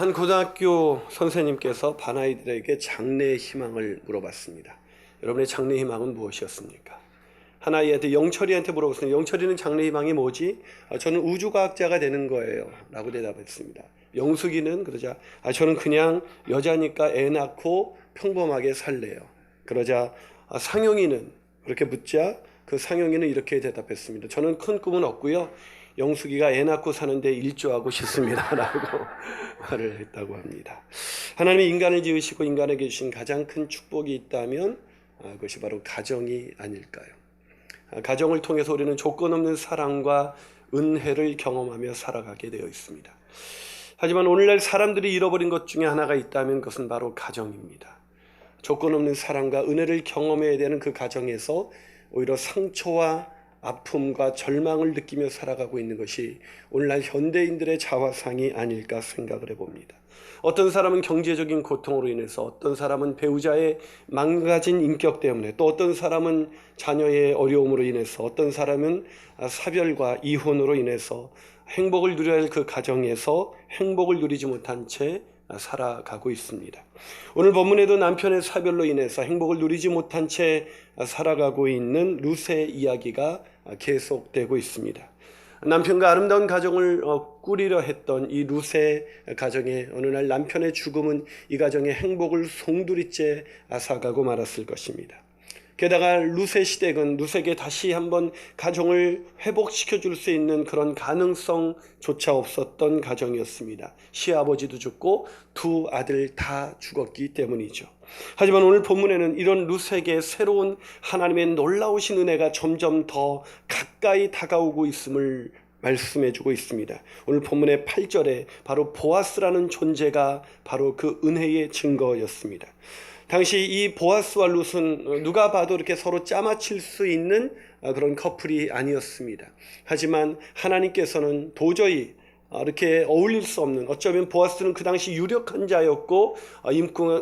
한 고등학교 선생님께서 반 아이들에게 장래의 희망을 물어봤습니다. 여러분의 장래 희망은 무엇이었습니까? 한 아이한테, 영철이한테 물어봤습니다. 영철이는 장래 희망이 뭐지? 저는 우주과학자가 되는 거예요 라고 대답했습니다. 영숙이는 그러자 저는 그냥 여자니까 애 낳고 평범하게 살래요. 그러자 상용이는 그렇게 묻자 그 상용이는 이렇게 대답했습니다. 저는 큰 꿈은 없고요, 영숙이가 애 낳고 사는데 일조하고 싶습니다 라고 말을 했다고 합니다. 하나님이 인간을 지으시고 인간에게 주신 가장 큰 축복이 있다면 그것이 바로 가정이 아닐까요? 가정을 통해서 우리는 조건 없는 사랑과 은혜를 경험하며 살아가게 되어 있습니다. 하지만 오늘날 사람들이 잃어버린 것 중에 하나가 있다면 그것은 바로 가정입니다. 조건 없는 사랑과 은혜를 경험해야 되는 그 가정에서 오히려 상처와 아픔과 절망을 느끼며 살아가고 있는 것이 오늘날 현대인들의 자화상이 아닐까 생각을 해봅니다. 어떤 사람은 경제적인 고통으로 인해서, 어떤 사람은 배우자의 망가진 인격 때문에, 또 어떤 사람은 자녀의 어려움으로 인해서, 어떤 사람은 사별과 이혼으로 인해서 행복을 누려야 할 그 가정에서 행복을 누리지 못한 채 살아가고 있습니다. 오늘 본문에도 남편의 사별로 인해서 행복을 누리지 못한 채 살아가고 있는 룻의 이야기가 계속되고 있습니다. 남편과 아름다운 가정을 꾸리려 했던 이 룻의 가정에 어느 날 남편의 죽음은 이 가정의 행복을 송두리째 앗아가고 말았을 것입니다. 게다가 룻의 시댁은 룻에게 다시 한번 가정을 회복시켜 줄 수 있는 그런 가능성조차 없었던 가정이었습니다. 시아버지도 죽고 두 아들 다 죽었기 때문이죠. 하지만 오늘 본문에는 이런 룻에게 새로운 하나님의 놀라우신 은혜가 점점 더 가까이 다가오고 있음을 말씀해주고 있습니다. 오늘 본문의 8절에 바로 보아스라는 존재가 바로 그 은혜의 증거였습니다. 당시 이 보아스와 룻은 누가 봐도 이렇게 서로 짜맞힐 수 있는 그런 커플이 아니었습니다. 하지만 하나님께서는 도저히 이렇게 어울릴 수 없는, 어쩌면 보아스는 그 당시 유력한 자였고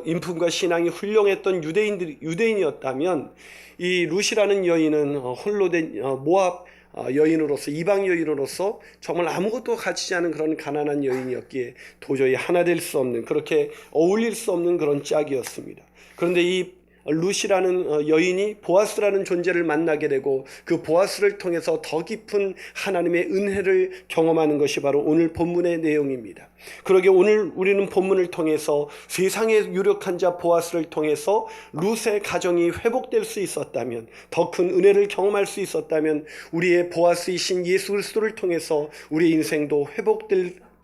인품과 신앙이 훌륭했던 유대인이었다면 이 룻이라는 여인은 홀로 된 모압 여인으로서, 이방 여인으로서 정말 아무것도 가지지 않은 그런 가난한 여인이었기에 도저히 하나 될 수 없는, 그렇게 어울릴 수 없는 그런 짝이었습니다. 그런데 이 룻이라는 여인이 보아스라는 존재를 만나게 되고 그 보아스를 통해서 더 깊은 하나님의 은혜를 경험하는 것이 바로 오늘 본문의 내용입니다. 그러게 오늘 우리는 본문을 통해서 세상의 유력한 자 보아스를 통해서 룻의 가정이 회복될 수 있었다면, 더 큰 은혜를 경험할 수 있었다면 우리의 보아스이신 예수 그리스도를 통해서 우리의 인생도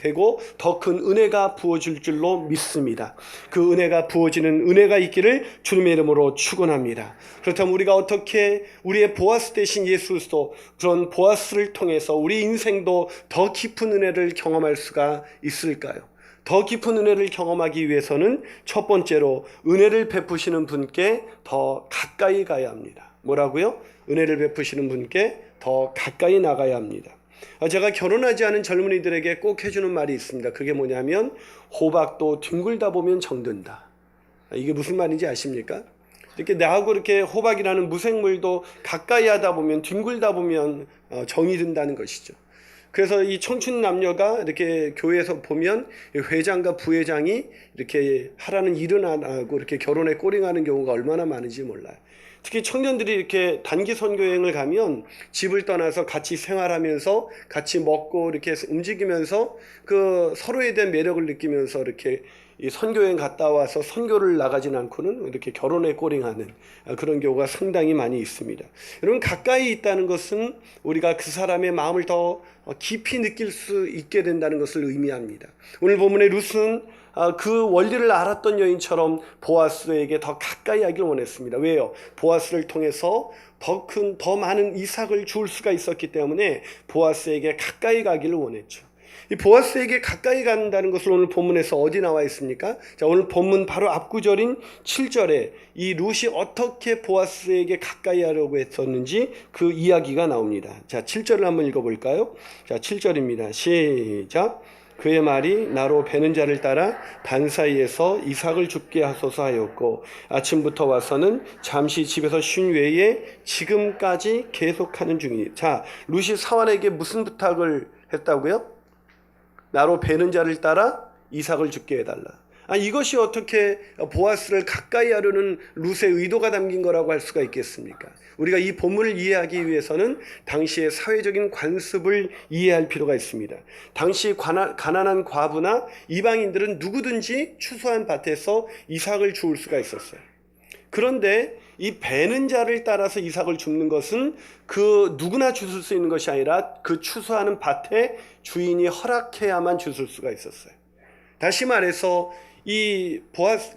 되고 더 큰 은혜가 부어질 줄로 믿습니다. 그 은혜가 부어지는 은혜가 있기를 주님의 이름으로 축원합니다. 그렇다면 우리가 어떻게 우리의 보아스 되신 예수 그리스도, 그런 보아스를 통해서 우리 인생도 더 깊은 은혜를 경험할 수가 있을까요? 더 깊은 은혜를 경험하기 위해서는 첫 번째로 은혜를 베푸시는 분께 더 가까이 가야 합니다. 뭐라고요? 은혜를 베푸시는 분께 더 가까이 나가야 합니다. 제가 결혼하지 않은 젊은이들에게 꼭 해주는 말이 있습니다. 그게 뭐냐면 호박도 뒹굴다 보면 정든다. 이게 무슨 말인지 아십니까? 이렇게 나하고 이렇게 호박이라는 무생물도 가까이 하다 보면, 뒹굴다 보면 정이 든다는 것이죠. 그래서 이 청춘 남녀가 이렇게 교회에서 보면 회장과 부회장이 이렇게 하라는 일은 안 하고 이렇게 결혼에 꼬링하는 경우가 얼마나 많은지 몰라요. 특히 청년들이 이렇게 단기 선교여행을 가면 집을 떠나서 같이 생활하면서 같이 먹고 이렇게 움직이면서 그 서로에 대한 매력을 느끼면서 이렇게 이 선교여행 갔다 와서 선교를 나가진 않고는 이렇게 결혼에 꼬링하는 그런 경우가 상당히 많이 있습니다. 여러분, 가까이 있다는 것은 우리가 그 사람의 마음을 더 깊이 느낄 수 있게 된다는 것을 의미합니다. 오늘 본문의 룻은 그 원리를 알았던 여인처럼 보아스에게 더 가까이 하길 원했습니다. 왜요? 보아스를 통해서 더 많은 이삭을 줄 수가 있었기 때문에 보아스에게 가까이 가기를 원했죠. 이 보아스에게 가까이 간다는 것을 오늘 본문에서 어디 나와 있습니까? 자, 오늘 본문 바로 앞구절인 7절에 이 룻이 어떻게 보아스에게 가까이 하려고 했었는지 그 이야기가 나옵니다. 자, 7절을 한번 읽어볼까요? 자, 7절입니다. 시작. 그의 말이 나로 베는 자를 따라 단 사이에서 이삭을 죽게 하소서 하였고 아침부터 와서는 잠시 집에서 쉰 외에 지금까지 계속하는 중이니. 자, 룻이 사환에게 무슨 부탁을 했다고요? 나로 베는 자를 따라 이삭을 죽게 해달라. 이것이 어떻게 보아스를 가까이 하려는 룻의 의도가 담긴 거라고 할 수가 있겠습니까? 우리가 이 본문을 이해하기 위해서는 당시의 사회적인 관습을 이해할 필요가 있습니다. 당시 가난한 과부나 이방인들은 누구든지 추수한 밭에서 이삭을 주울 수가 있었어요. 그런데 이 베는 자를 따라서 이삭을 줍는 것은 그 누구나 주술 수 있는 것이 아니라 그 추수하는 밭에 주인이 허락해야만 주술 수가 있었어요. 다시 말해서 이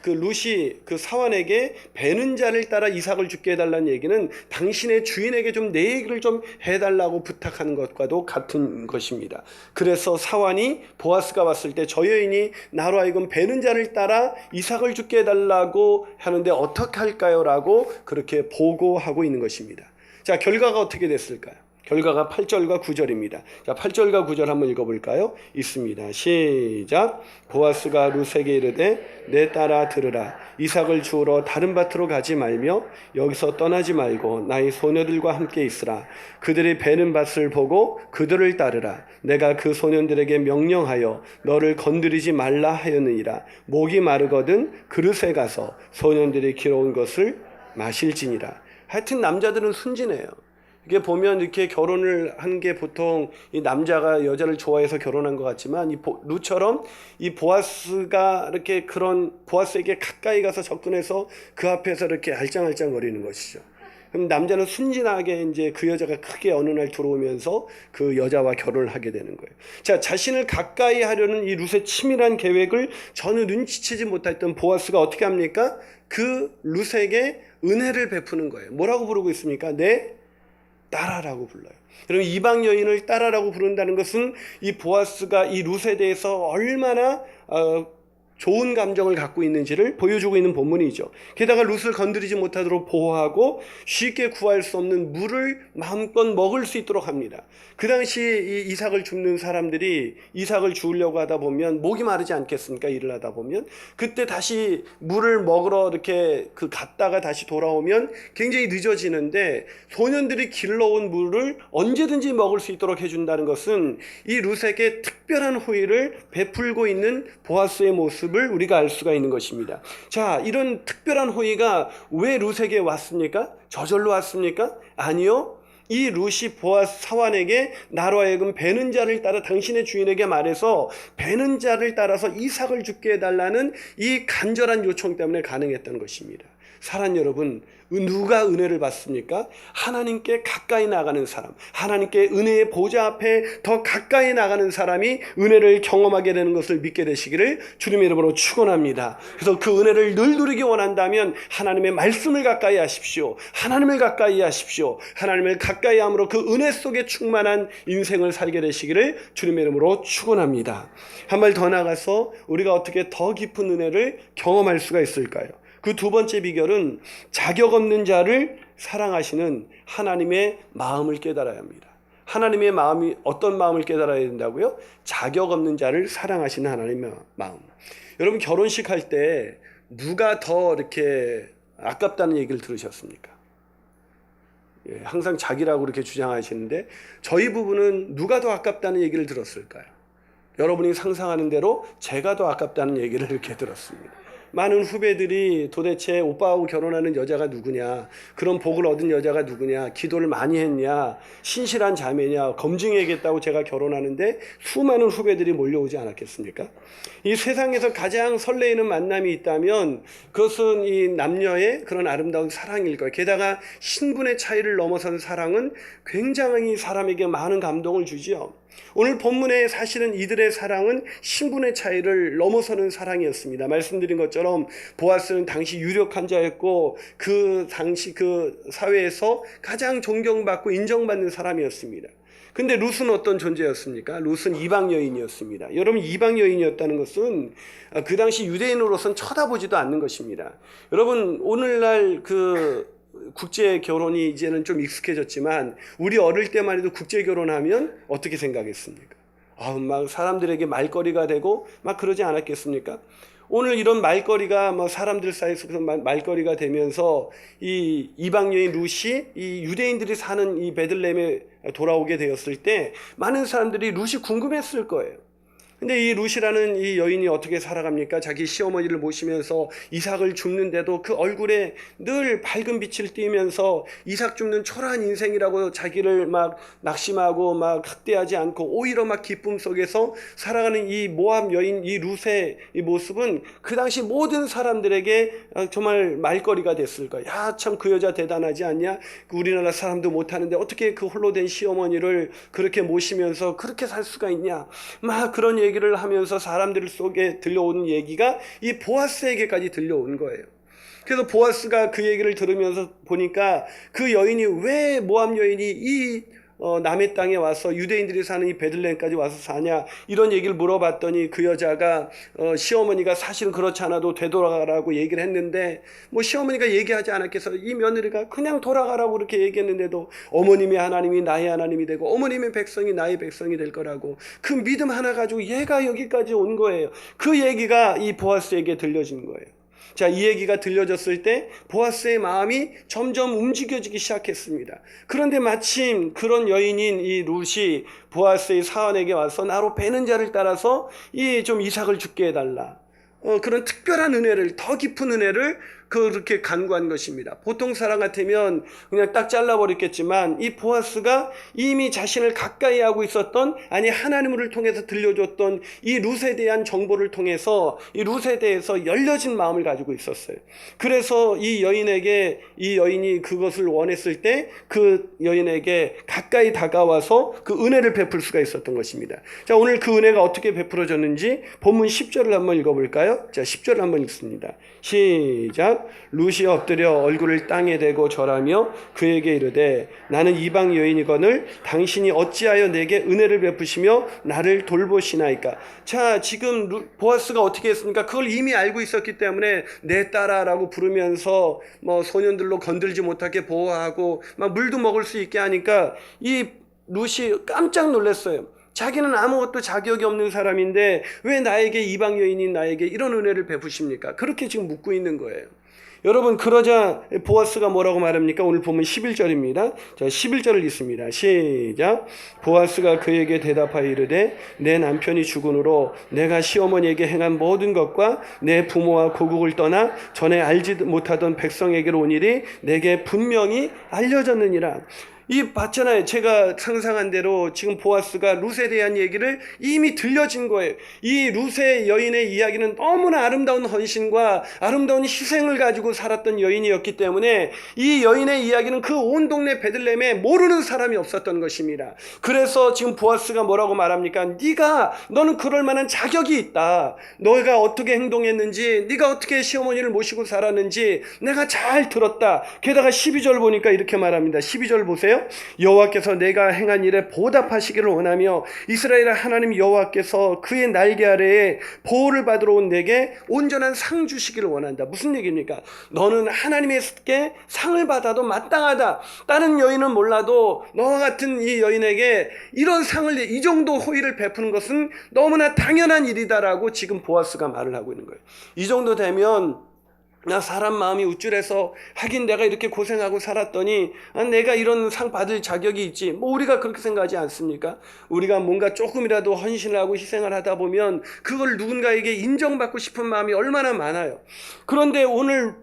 룻이 그 사환에게 베는 자를 따라 이삭을 죽게 해달라는 얘기는 당신의 주인에게 좀 내 얘기를 좀 해달라고 부탁하는 것과도 같은 것입니다. 그래서 사환이 보아스가 왔을 때 저 여인이 나로 하여금 베는 자를 따라 이삭을 죽게 해달라고 하는데 어떻게 할까요? 라고 그렇게 보고하고 있는 것입니다. 자, 결과가 어떻게 됐을까요? 결과가 8절과 9절입니다. 자, 8절과 9절 한번 읽어볼까요? 있습니다. 시작. 보아스가 룻에게 이르되 내 딸아 들으라. 이삭을 주우러 다른 밭으로 가지 말며 여기서 떠나지 말고 나의 소녀들과 함께 있으라. 그들이 베는 밭을 보고 그들을 따르라. 내가 그 소년들에게 명령하여 너를 건드리지 말라 하였느니라. 목이 마르거든 그릇에 가서 소년들이 길어온 것을 마실지니라. 하여튼 남자들은 순진해요. 이게 보면 이렇게 결혼을 한 게 보통 이 남자가 여자를 좋아해서 결혼한 것 같지만 이 룻처럼 이 보아스가 이렇게 그런 보아스에게 가까이 가서 접근해서 그 앞에서 이렇게 알짱알짱거리는 것이죠. 그럼 남자는 순진하게 이제 그 여자가 크게 어느 날 들어오면서 그 여자와 결혼을 하게 되는 거예요. 자, 자신을 가까이 하려는 이 룻의 치밀한 계획을 전혀 눈치채지 못했던 보아스가 어떻게 합니까? 그 룻에게 은혜를 베푸는 거예요. 뭐라고 부르고 있습니까? 내 딸아라고 불러요. 여러분, 이방 여인을 딸아라고 부른다는 것은 이 보아스가 이 룻에 대해서 얼마나 좋은 감정을 갖고 있는지를 보여주고 있는 본문이죠. 게다가 룻을 건드리지 못하도록 보호하고 쉽게 구할 수 없는 물을 마음껏 먹을 수 있도록 합니다. 그 당시 이 이삭을 줍는 사람들이 이삭을 주우려고 하다 보면 목이 마르지 않겠습니까? 일을 하다 보면 그때 다시 물을 먹으러 이렇게 갔다가 다시 돌아오면 굉장히 늦어지는데 소년들이 길러온 물을 언제든지 먹을 수 있도록 해준다는 것은 이 룻에게 특별한 호의를 베풀고 있는 보아스의 모습을 우리가 알 수가 있는 것입니다. 자, 이런 특별한 호의가 왜 룻에게 왔습니까? 저절로 왔습니까? 아니요. 이 룻이 보아스 사환에게 나로 하여금 베는 자를 따라 당신의 주인에게 말해서 베는 자를 따라서 이삭을 죽게 해달라는 이 간절한 요청 때문에 가능했던 것입니다. 사랑 여러분, 누가 은혜를 받습니까? 하나님께 가까이 나가는 사람, 하나님께 은혜의 보좌 앞에 더 가까이 나가는 사람이 은혜를 경험하게 되는 것을 믿게 되시기를 주님의 이름으로 축원합니다. 그래서 그 은혜를 늘 누리기 원한다면 하나님의 말씀을 가까이 하십시오. 하나님을 가까이 하십시오. 하나님을 가까이 함으로 그 은혜 속에 충만한 인생을 살게 되시기를 주님의 이름으로 축원합니다. 한 발 더 나가서 우리가 어떻게 더 깊은 은혜를 경험할 수가 있을까요? 그 두 번째 비결은 자격 없는 자를 사랑하시는 하나님의 마음을 깨달아야 합니다. 하나님의 마음이 어떤 마음을 깨달아야 된다고요? 자격 없는 자를 사랑하시는 하나님의 마음. 여러분, 결혼식 할 때 누가 더 이렇게 아깝다는 얘기를 들으셨습니까? 예, 항상 자기라고 이렇게 주장하시는데 저희 부부는 누가 더 아깝다는 얘기를 들었을까요? 여러분이 상상하는 대로 제가 더 아깝다는 얘기를 이렇게 들었습니다. 많은 후배들이 도대체 오빠하고 결혼하는 여자가 누구냐, 그런 복을 얻은 여자가 누구냐, 기도를 많이 했냐, 신실한 자매냐 검증해야겠다고 제가 결혼하는데 수많은 후배들이 몰려오지 않았겠습니까? 이 세상에서 가장 설레이는 만남이 있다면 그것은 이 남녀의 그런 아름다운 사랑일 거예요. 게다가 신분의 차이를 넘어선 사랑은 굉장히 사람에게 많은 감동을 주지요. 오늘 본문에 사실은 이들의 사랑은 신분의 차이를 넘어서는 사랑이었습니다. 말씀드린 것처럼 보아스는 당시 유력한 자였고 그 당시 그 사회에서 가장 존경받고 인정받는 사람이었습니다. 근데 룻은 어떤 존재였습니까? 룻은 이방 여인이었습니다. 여러분, 이방 여인이었다는 것은 그 당시 유대인으로서는 쳐다보지도 않는 것입니다. 여러분, 오늘날 국제 결혼이 이제는 좀 익숙해졌지만 우리 어릴 때만 해도 국제 결혼하면 어떻게 생각했습니까? 막 사람들에게 말거리가 되고 막 그러지 않았겠습니까? 오늘 이런 말거리가 사람들 사이에서 말거리가 되면서 이 이방 여인 룻이 이 유대인들이 사는 이 베들레헴에 돌아오게 되었을 때 많은 사람들이 룻이 궁금했을 거예요. 근데 이 룻이라는 이 여인이 어떻게 살아갑니까? 자기 시어머니를 모시면서 이삭을 줍는데도 그 얼굴에 늘 밝은 빛을 띠면서 이삭 줍는 초라한 인생이라고 자기를 막 낙심하고 막 학대하지 않고 오히려 막 기쁨 속에서 살아가는 이 모압 여인 이 룻의 이 모습은 그 당시 모든 사람들에게 정말 말거리가 됐을 거야. 야, 참 그 여자 대단하지 않냐? 우리나라 사람도 못하는데 어떻게 그 홀로 된 시어머니를 그렇게 모시면서 그렇게 살 수가 있냐? 막 그런 얘기를 하면서 사람들 속에 들려오는 얘기가 이 보아스에게까지 들려온 거예요. 그래서 보아스가 그 얘기를 들으면서 보니까 그 여인이 왜 모압 여인이 이 남의 땅에 와서 유대인들이 사는 이 베들레헴까지 와서 사냐 이런 얘기를 물어봤더니 그 여자가 시어머니가 사실은 그렇지 않아도 되돌아가라고 얘기를 했는데 뭐 시어머니가 얘기하지 않았겠어. 이 며느리가 그냥 돌아가라고 그렇게 얘기했는데도 어머님의 하나님이 나의 하나님이 되고 어머님의 백성이 나의 백성이 될 거라고 그 믿음 하나 가지고 얘가 여기까지 온 거예요. 그 얘기가 이 보아스에게 들려진 거예요. 자, 이 얘기가 들려졌을 때 보아스의 마음이 점점 움직여지기 시작했습니다. 그런데 마침 그런 여인인 이 룻이 보아스의 사환에게 와서 나로 베는 자를 따라서 이 좀 이삭을 죽게 해달라. 그런 특별한 은혜를, 더 깊은 은혜를 그렇게 간구한 것입니다. 보통 사람 같으면 그냥 딱 잘라버렸겠지만 이 보아스가 이미 자신을 가까이 하고 있었던, 아니 하나님을 통해서 들려줬던 이 룻에 대한 정보를 통해서 이 룻에 대해서 열려진 마음을 가지고 있었어요. 그래서 이 여인이 그것을 원했을 때 그 여인에게 가까이 다가와서 그 은혜를 베풀 수가 있었던 것입니다. 자, 오늘 그 은혜가 어떻게 베풀어졌는지 본문 10절을 한번 읽어볼까요? 자, 10절을 한번 읽습니다. 시작. 룻이 엎드려 얼굴을 땅에 대고 절하며 그에게 이르되 나는 이방 여인이거늘 당신이 어찌하여 내게 은혜를 베푸시며 나를 돌보시나이까. 자, 지금 보아스가 어떻게 했습니까? 그걸 이미 알고 있었기 때문에 내 딸아라고 부르면서 뭐 소년들로 건들지 못하게 보호하고 막 물도 먹을 수 있게 하니까 이 룻이 깜짝 놀랐어요. 자기는 아무것도 자격이 없는 사람인데 왜 나에게 이방 여인인 나에게 이런 은혜를 베푸십니까? 그렇게 지금 묻고 있는 거예요. 여러분, 그러자 보아스가 뭐라고 말합니까? 오늘 보면 11절입니다. 자, 11절을 읽습니다. 시작. 보아스가 그에게 대답하여 이르되 내 남편이 죽은으로 내가 시어머니에게 행한 모든 것과 내 부모와 고국을 떠나 전에 알지 못하던 백성에게로 온 일이 내게 분명히 알려졌느니라. 이 봤잖아요. 제가 상상한 대로 지금 보아스가 룻에 대한 얘기를 이미 들려진 거예요. 이 룻의 여인의 이야기는 너무나 아름다운 헌신과 아름다운 희생을 가지고 살았던 여인이었기 때문에 이 여인의 이야기는 그 온 동네 베들레헴에 모르는 사람이 없었던 것입니다. 그래서 지금 보아스가 뭐라고 말합니까? 너는 그럴 만한 자격이 있다. 너가 어떻게 행동했는지, 네가 어떻게 시어머니를 모시고 살았는지 내가 잘 들었다. 게다가 12절 보니까 이렇게 말합니다. 12절 보세요. 여호와께서 내가 행한 일에 보답하시기를 원하며 이스라엘의 하나님 여호와께서 그의 날개 아래에 보호를 받으러 온 내게 온전한 상 주시기를 원한다. 무슨 얘기입니까? 너는 하나님께 상을 받아도 마땅하다. 다른 여인은 몰라도 너와 같은 이 여인에게 이런 상을, 이 정도 호의를 베푸는 것은 너무나 당연한 일이다라고 지금 보아스가 말을 하고 있는 거예요. 이 정도 되면 나 사람 마음이 우쭐해서 하긴 내가 이렇게 고생하고 살았더니 내가 이런 상 받을 자격이 있지. 뭐 우리가 그렇게 생각하지 않습니까? 우리가 뭔가 조금이라도 헌신을 하고 희생을 하다 보면 그걸 누군가에게 인정받고 싶은 마음이 얼마나 많아요. 그런데 오늘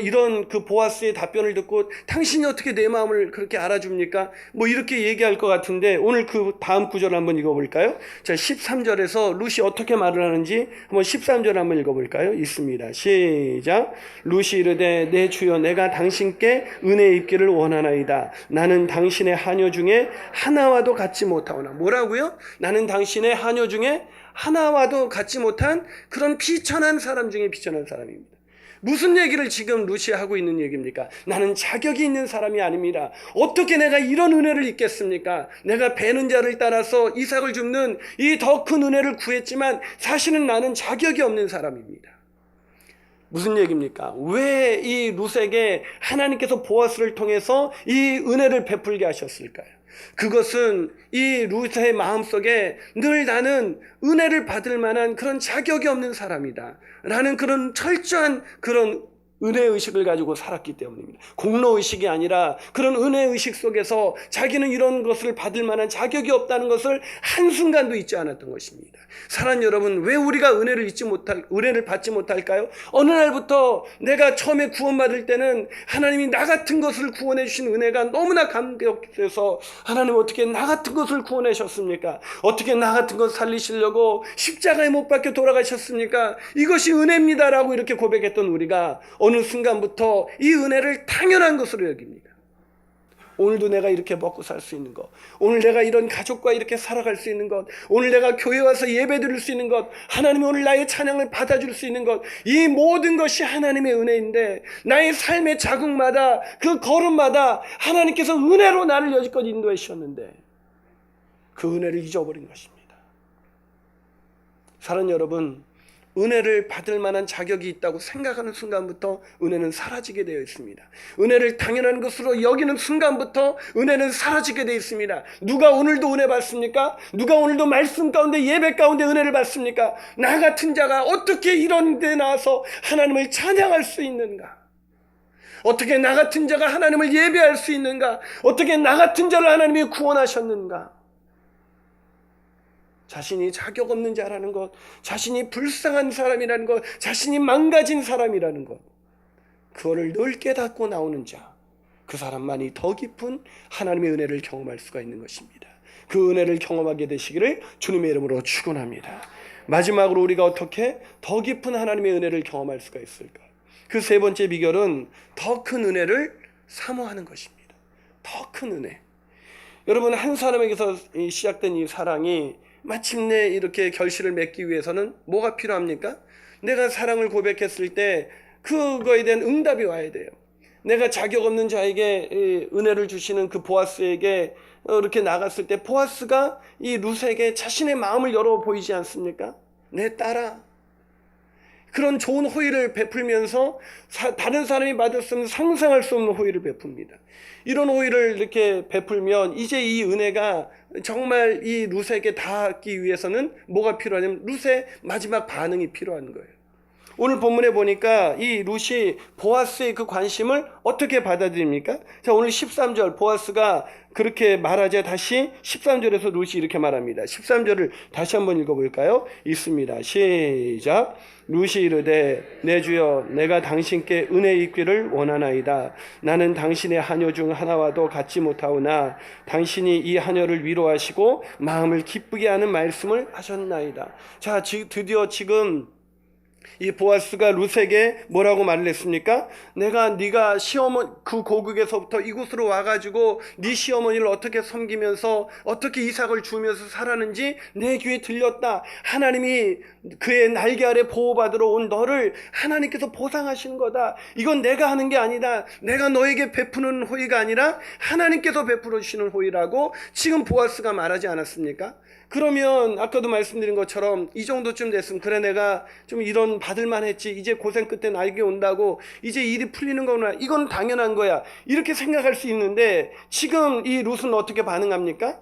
이런 보아스의 답변을 듣고 당신이 어떻게 내 마음을 그렇게 알아줍니까? 뭐 이렇게 얘기할 것 같은데 오늘 그 다음 구절 한번 읽어볼까요? 자, 13절에서 룻이 어떻게 말을 하는지 한번 13절 한번 읽어볼까요? 있습니다. 시작. 룻이 이르되 내 주여 내가 당신께 은혜 입기를 원하나이다. 나는 당신의 하녀 중에 하나와도 같지 못하오나. 뭐라고요? 나는 당신의 하녀 중에 하나와도 같지 못한 그런 비천한 사람 중에 비천한 사람입니다. 무슨 얘기를 지금 룻이 하고 있는 얘기입니까? 나는 자격이 있는 사람이 아닙니다. 어떻게 내가 이런 은혜를 입겠습니까? 내가 베는 자를 따라서 이삭을 줍는 이 더 큰 은혜를 구했지만 사실은 나는 자격이 없는 사람입니다. 무슨 얘기입니까? 왜 이 룻에게 하나님께서 보아스를 통해서 이 은혜를 베풀게 하셨을까요? 그것은 이 룻의 마음속에 늘 나는 은혜를 받을 만한 그런 자격이 없는 사람이다 라는 그런 철저한 그런 은혜의식을 가지고 살았기 때문입니다. 공로의식이 아니라 그런 은혜의식 속에서 자기는 이런 것을 받을 만한 자격이 없다는 것을 한순간도 잊지 않았던 것입니다. 사랑하는 여러분, 왜 우리가 은혜를 받지 못할까요? 어느 날부터 내가 처음에 구원받을 때는 하나님이 나 같은 것을 구원해 주신 은혜가 너무나 감격해서 하나님 어떻게 나 같은 것을 구원해 주셨습니까? 어떻게 나 같은 것 살리시려고 십자가에 못 박혀 돌아가셨습니까? 이것이 은혜입니다라고 이렇게 고백했던 우리가 어느 순간부터 이 은혜를 당연한 것으로 여깁니다. 오늘도 내가 이렇게 먹고 살 수 있는 것, 오늘 내가 이런 가족과 이렇게 살아갈 수 있는 것, 오늘 내가 교회 와서 예배 드릴 수 있는 것, 하나님이 오늘 나의 찬양을 받아줄 수 있는 것, 이 모든 것이 하나님의 은혜인데 나의 삶의 자국마다 그 걸음마다 하나님께서 은혜로 나를 여지껏 인도해 주셨는데 그 은혜를 잊어버린 것입니다. 사랑하는 여러분, 은혜를 받을 만한 자격이 있다고 생각하는 순간부터 은혜는 사라지게 되어 있습니다. 은혜를 당연한 것으로 여기는 순간부터 은혜는 사라지게 되어 있습니다. 누가 오늘도 은혜 받습니까? 누가 오늘도 말씀 가운데 예배 가운데 은혜를 받습니까? 나 같은 자가 어떻게 이런 데 나와서 하나님을 찬양할 수 있는가? 어떻게 나 같은 자가 하나님을 예배할 수 있는가? 어떻게 나 같은 자를 하나님이 구원하셨는가? 자신이 자격 없는 자라는 것, 자신이 불쌍한 사람이라는 것, 자신이 망가진 사람이라는 것, 그거를 늘 깨닫고 나오는 자, 그 사람만이 더 깊은 하나님의 은혜를 경험할 수가 있는 것입니다. 그 은혜를 경험하게 되시기를 주님의 이름으로 축원합니다. 마지막으로 우리가 어떻게 더 깊은 하나님의 은혜를 경험할 수가 있을까? 그 세 번째 비결은 더 큰 은혜를 사모하는 것입니다. 더 큰 은혜. 여러분, 한 사람에게서 시작된 이 사랑이 마침내 이렇게 결실을 맺기 위해서는 뭐가 필요합니까? 내가 사랑을 고백했을 때 그거에 대한 응답이 와야 돼요. 내가 자격 없는 자에게 은혜를 주시는 그 보아스에게 이렇게 나갔을 때 보아스가 이 룻에게 자신의 마음을 열어 보이지 않습니까? 내 딸아. 그런 좋은 호의를 베풀면서 다른 사람이 받았으면 상상할 수 없는 호의를 베풉니다. 이런 호의를 이렇게 베풀면 이제 이 은혜가 정말 이 룻에게 닿기 위해서는 뭐가 필요하냐면 룻의 마지막 반응이 필요한 거예요. 오늘 본문에 보니까 이 룻이 보아스의 그 관심을 어떻게 받아들입니까? 자, 오늘 13절 보아스가 그렇게 말하자 다시 13절에서 룻이 이렇게 말합니다. 13절을 다시 한번 읽어볼까요? 있습니다. 시작. 룻이 이르되 내 주여 내가 당신께 은혜 있기를 원하나이다. 나는 당신의 하녀 중 하나와도 같지 못하오나 당신이 이 하녀를 위로하시고 마음을 기쁘게 하는 말씀을 하셨나이다. 자, 드디어 지금 이 보아스가 룻에게 뭐라고 말을 했습니까? 네가 시어머니 그 고국에서부터 이곳으로 와가지고 네 시어머니를 어떻게 섬기면서 어떻게 이삭을 주면서 살았는지 내 귀에 들렸다. 하나님이 그의 날개 아래 보호받으러 온 너를 하나님께서 보상하시는 거다. 이건 내가 하는 게 아니다. 내가 너에게 베푸는 호의가 아니라 하나님께서 베풀어 주시는 호의라고 지금 보아스가 말하지 않았습니까? 그러면 아까도 말씀드린 것처럼 이 정도쯤 됐으면 그래 내가 좀 이런 받을만 했지, 이제 고생 끝에 나에게 온다고 이제 일이 풀리는 거구나, 이건 당연한 거야, 이렇게 생각할 수 있는데 지금 이 룻은 어떻게 반응합니까?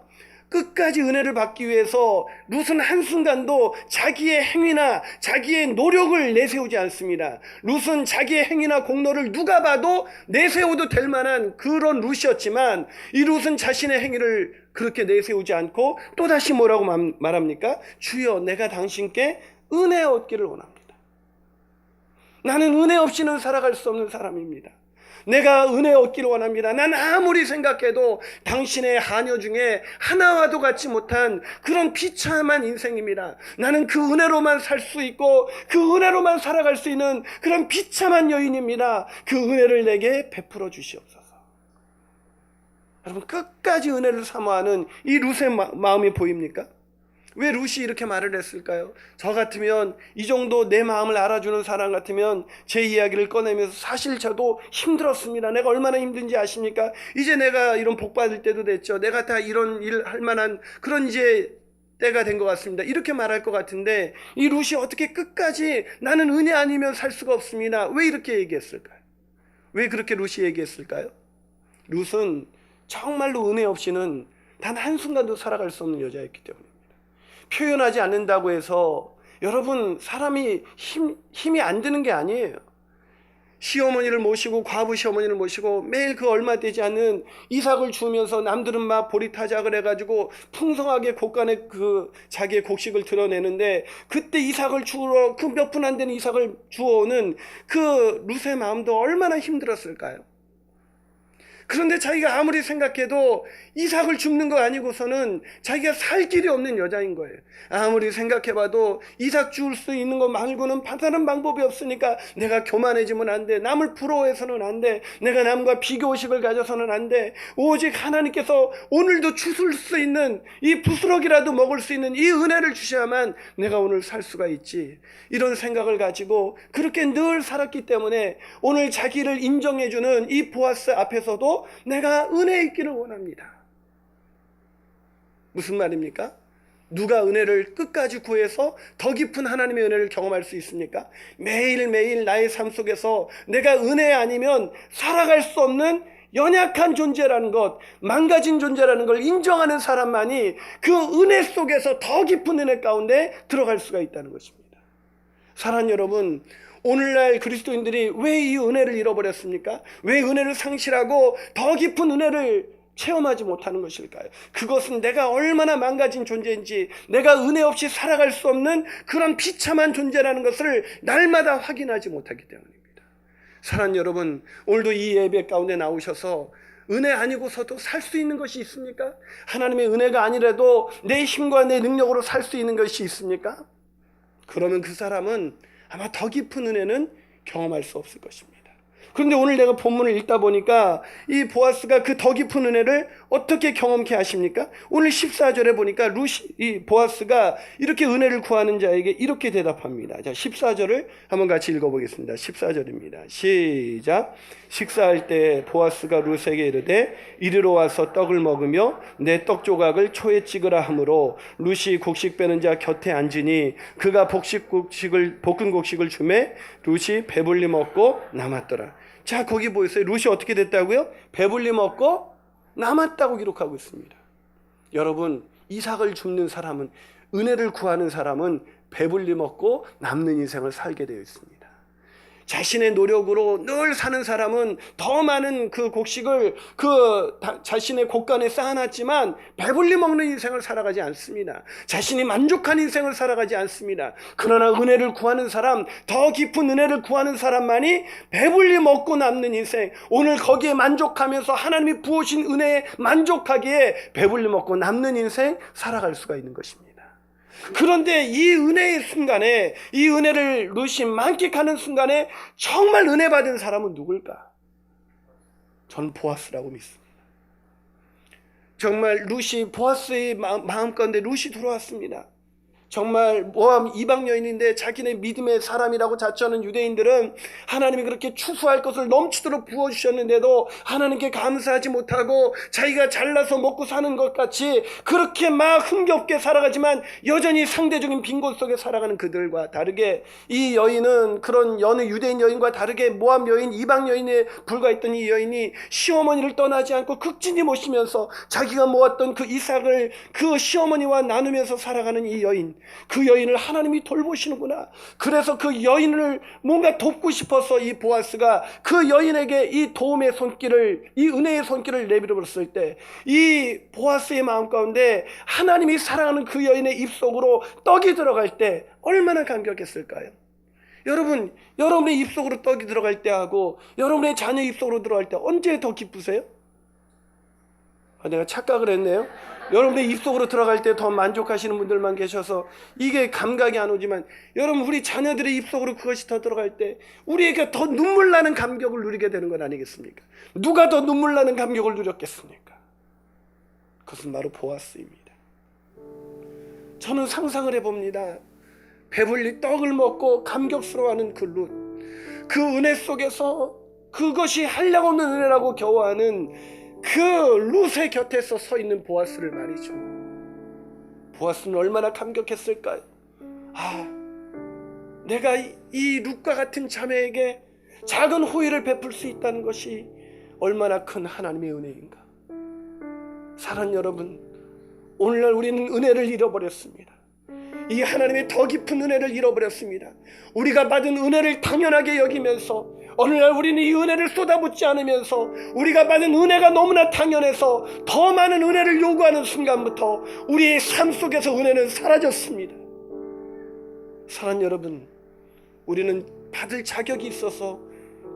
끝까지 은혜를 받기 위해서 룻은 한순간도 자기의 행위나 자기의 노력을 내세우지 않습니다. 룻은 자기의 행위나 공로를 누가 봐도 내세워도 될 만한 그런 룻이었지만 이 룻은 자신의 행위를 그렇게 내세우지 않고 또다시 뭐라고 말합니까? 주여 내가 당신께 은혜 얻기를 원합니다. 나는 은혜 없이는 살아갈 수 없는 사람입니다. 내가 은혜 얻기를 원합니다. 난 아무리 생각해도 당신의 하녀 중에 하나와도 같지 못한 그런 비참한 인생입니다. 나는 그 은혜로만 살 수 있고 그 은혜로만 살아갈 수 있는 그런 비참한 여인입니다. 그 은혜를 내게 베풀어 주시옵소서. 여러분, 끝까지 은혜를 사모하는 이 룻의 마음이 보입니까? 왜 룻이 이렇게 말을 했을까요? 저 같으면 이 정도 내 마음을 알아주는 사람 같으면 제 이야기를 꺼내면서 사실 저도 힘들었습니다. 내가 얼마나 힘든지 아십니까? 이제 내가 이런 복 받을 때도 됐죠. 내가 다 이런 일 할 만한 그런 이제 때가 된 것 같습니다. 이렇게 말할 것 같은데 이 룻이 어떻게 끝까지 나는 은혜 아니면 살 수가 없습니다. 왜 이렇게 얘기했을까요? 왜 그렇게 룻이 얘기했을까요? 룻은 정말로 은혜 없이는 단 한순간도 살아갈 수 없는 여자였기 때문입니다. 표현하지 않는다고 해서 여러분, 사람이 힘이 안 드는 게 아니에요. 시어머니를 모시고 과부 시어머니를 모시고 매일 그 얼마 되지 않는 이삭을 주면서 남들은 막 보리타작을 해가지고 풍성하게 곡간에 그 자기의 곡식을 드러내는데 그때 이삭을 주러 그 몇 분 안 되는 이삭을 주어오는 그 룻의 마음도 얼마나 힘들었을까요? 그런데 자기가 아무리 생각해도 이삭을 줍는 거 아니고서는 자기가 살 길이 없는 여자인 거예요. 아무리 생각해봐도 이삭 줄 수 있는 거 말고는 다른 방법이 없으니까 내가 교만해지면 안 돼. 남을 부러워해서는 안 돼. 내가 남과 비교의식을 가져서는 안 돼. 오직 하나님께서 오늘도 주실 수 있는 이 부스러기라도 먹을 수 있는 이 은혜를 주셔야만 내가 오늘 살 수가 있지. 이런 생각을 가지고 그렇게 늘 살았기 때문에 오늘 자기를 인정해주는 이 보아스 앞에서도 내가 은혜 있기를 원합니다. 무슨 말입니까? 누가 은혜를 끝까지 구해서 더 깊은 하나님의 은혜를 경험할 수 있습니까? 매일매일 나의 삶 속에서 내가 은혜 아니면 살아갈 수 없는 연약한 존재라는 것, 망가진 존재라는 걸 인정하는 사람만이 그 은혜 속에서 더 깊은 은혜 가운데 들어갈 수가 있다는 것입니다. 사랑하는 여러분, 오늘날 그리스도인들이 왜 이 은혜를 잃어버렸습니까? 왜 은혜를 상실하고 더 깊은 은혜를 체험하지 못하는 것일까요? 그것은 내가 얼마나 망가진 존재인지, 내가 은혜 없이 살아갈 수 없는 그런 비참한 존재라는 것을 날마다 확인하지 못하기 때문입니다. 사랑하는 여러분, 오늘도 이 예배 가운데 나오셔서 은혜 아니고서도 살 수 있는 것이 있습니까? 하나님의 은혜가 아니라도 내 힘과 내 능력으로 살 수 있는 것이 있습니까? 그러면 그 사람은 아마 더 깊은 은혜는 경험할 수 없을 것입니다. 그런데 오늘 내가 본문을 읽다 보니까 이 보아스가 그 더 깊은 은혜를 어떻게 경험케 하십니까? 오늘 14절에 보니까 이 보아스가 이렇게 은혜를 구하는 자에게 이렇게 대답합니다. 자, 14절을 한번 같이 읽어보겠습니다. 14절입니다. 시작. 식사할 때 보아스가 룻에게 이르되 이리로 와서 떡을 먹으며 내 떡 조각을 초에 찍으라 하므로 룻이 곡식 빼는 자 곁에 앉으니 그가 볶은 곡식을 주매 룻이 배불리 먹고 남았더라. 자, 거기 보였어요. 룻이 어떻게 됐다고요? 배불리 먹고 남았다고 기록하고 있습니다. 여러분, 이삭을 줍는 사람은, 은혜를 구하는 사람은 배불리 먹고 남는 인생을 살게 되어 있습니다. 자신의 노력으로 늘 사는 사람은 더 많은 그 곡식을 자신의 곡간에 쌓아놨지만 배불리 먹는 인생을 살아가지 않습니다. 자신이 만족한 인생을 살아가지 않습니다. 그러나 은혜를 구하는 사람, 더 깊은 은혜를 구하는 사람만이 배불리 먹고 남는 인생, 오늘 거기에 만족하면서 하나님이 부으신 은혜에 만족하기에 배불리 먹고 남는 인생 살아갈 수가 있는 것입니다. 그런데 이 은혜의 순간에, 이 은혜를 룻이 만끽하는 순간에 정말 은혜 받은 사람은 누굴까? 저는 보아스라고 믿습니다. 정말 룻이, 보아스의 마음 가운데 룻이 들어왔습니다. 정말 모함 이방 여인인데 자기네 믿음의 사람이라고 자처하는 유대인들은 하나님이 그렇게 추수할 것을 넘치도록 부어주셨는데도 하나님께 감사하지 못하고 자기가 잘나서 먹고 사는 것 같이 그렇게 막 흥겹게 살아가지만 여전히 상대적인 빈곤 속에 살아가는 그들과 다르게 이 여인은 그런 여느 유대인 여인과 다르게 모함 여인, 이방 여인에 불과했던 이 여인이 시어머니를 떠나지 않고 극진히 모시면서 자기가 모았던 그 이삭을 그 시어머니와 나누면서 살아가는 이 여인, 그 여인을 하나님이 돌보시는구나. 그래서 그 여인을 뭔가 돕고 싶어서 이 보아스가 그 여인에게 이 도움의 손길을, 이 은혜의 손길을 내밀어버렸을 때 이 보아스의 마음 가운데 하나님이 사랑하는 그 여인의 입속으로 떡이 들어갈 때 얼마나 감격했을까요? 여러분, 여러분의 입속으로 떡이 들어갈 때하고 여러분의 자녀 입속으로 들어갈 때 언제 더 기쁘세요? 내가 착각을 했네요. 여러분의 입속으로 들어갈 때 더 만족하시는 분들만 계셔서 이게 감각이 안 오지만, 여러분, 우리 자녀들의 입속으로 그것이 더 들어갈 때 우리에게 더 눈물 나는 감격을 누리게 되는 건 아니겠습니까? 누가 더 눈물 나는 감격을 누렸겠습니까? 그것은 바로 보아스입니다. 저는 상상을 해봅니다. 배불리 떡을 먹고 감격스러워하는 그 룻, 그 은혜 속에서 그것이 한량없는 은혜라고 겨워하는 그 룻의 곁에서 서 있는 보아스를 말이죠. 보아스는 얼마나 감격했을까요? 내가 이 룻과 같은 자매에게 작은 호의를 베풀 수 있다는 것이 얼마나 큰 하나님의 은혜인가. 사랑하는 여러분, 오늘날 우리는 은혜를 잃어버렸습니다. 이 하나님의 더 깊은 은혜를 잃어버렸습니다. 우리가 받은 은혜를 당연하게 여기면서 어느 날 우리는 이 은혜를 쏟아붓지 않으면서 우리가 받은 은혜가 너무나 당연해서 더 많은 은혜를 요구하는 순간부터 우리의 삶 속에서 은혜는 사라졌습니다. 사랑하는 여러분, 우리는 받을 자격이 있어서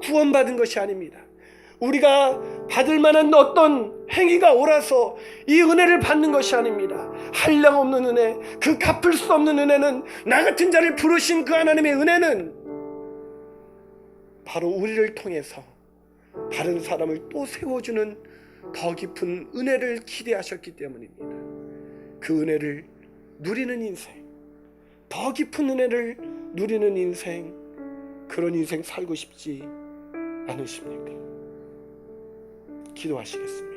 구원받은 것이 아닙니다. 우리가 받을 만한 어떤 행위가 옳아서 이 은혜를 받는 것이 아닙니다. 한량없는 은혜, 그 갚을 수 없는 은혜는, 나 같은 자를 부르신 그 하나님의 은혜는 바로 우리를 통해서 다른 사람을 또 세워주는 더 깊은 은혜를 기대하셨기 때문입니다. 그 은혜를 누리는 인생, 더 깊은 은혜를 누리는 인생, 그런 인생 살고 싶지 않으십니까? 기도하시겠습니다.